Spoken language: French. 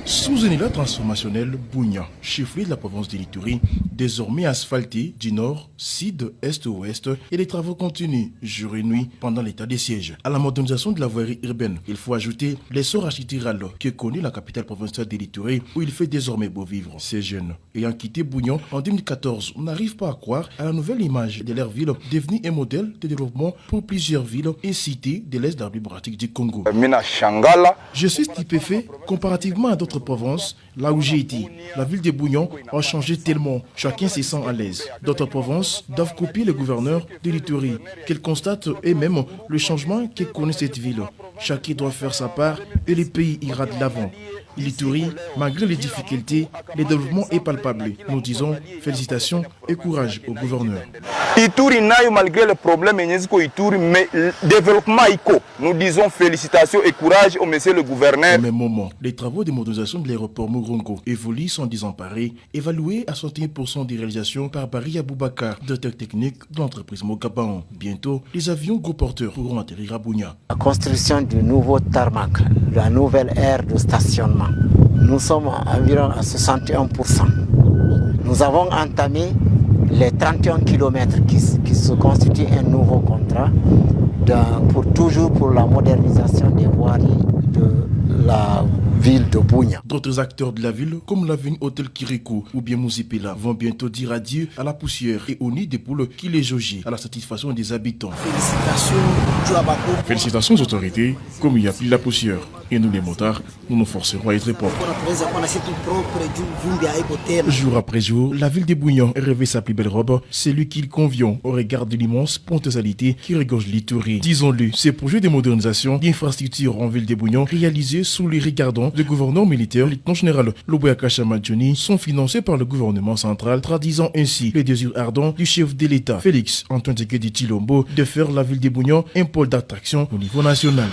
Sous un élan transformationnel, Bougna, chef-lieu de la province de l'Ituri, désormais asphalté du nord, sud, est, ouest, et les travaux continuent jour et nuit pendant l'état des sièges. À la modernisation de la voirie urbaine, il faut ajouter l'essor architectural que connaît la capitale provinciale de l'Ituri, où il fait désormais beau vivre. Ces jeunes, ayant quitté Bougna en 2014, n'arrivent pas à croire à la nouvelle image de leur ville, devenue un modèle de développement pour plusieurs villes et cités de l'est de la République du Congo. Je suis stupéfait comparativement à d'autres provinces, là où j'ai été. La ville de Bougna a changé tellement, chacun se sent à l'aise. D'autres provinces doivent copier le gouverneur de l'Ituri, qu'elles constatent eux-mêmes le changement que connaît cette ville. Chacun doit faire sa part et le pays ira de l'avant. L'Ituri, malgré les difficultés, le développement est palpable. Nous disons félicitations et courage au gouverneur. Ituri malgré les problèmes, mais le développement nous disons félicitations et courage au monsieur le gouverneur. Au même moment, les travaux de modernisation de l'aéroport Murongo évoluent sans désemparer, évalués à 61% des réalisations par Barry Aboubakar, directeur technique de l'entreprise Mokaban. Bientôt, les avions gros porteurs pourront atterrir à Bougna. La construction du nouveau tarmac, la nouvelle aire de stationnement, nous sommes environ à 61%. Nous avons entamé les 31 km qui se constituent un nouveau contrat pour la modernisation des voiries de la ville de Bougna. D'autres acteurs de la ville, comme l'avenue Hôtel Kirikou ou bien Mousipela, vont bientôt dire adieu à la poussière et au nid des poules qui les jaugent à la satisfaction des habitants. Félicitations aux autorités, comme il n'y a plus la poussière. Et nous les motards, nous nous forcerons à être propres. Jour après jour, la ville de Bougna revêt sa plus belle robe, celui qu'il convient au regard de l'immense potentialité qui regorge l'Ituri. Disons-le, ces projets de modernisation d'infrastructures en ville de Bougna, réalisés sous les regardants du gouverneur militaire, le lieutenant général Loboyaka Chamadjoni, sont financés par le gouvernement central, traduisant ainsi le désir ardent du chef de l'État, Félix Antoine Tshisekedi Tshilombo, de faire la ville de Bougna un pôle d'attraction au niveau national.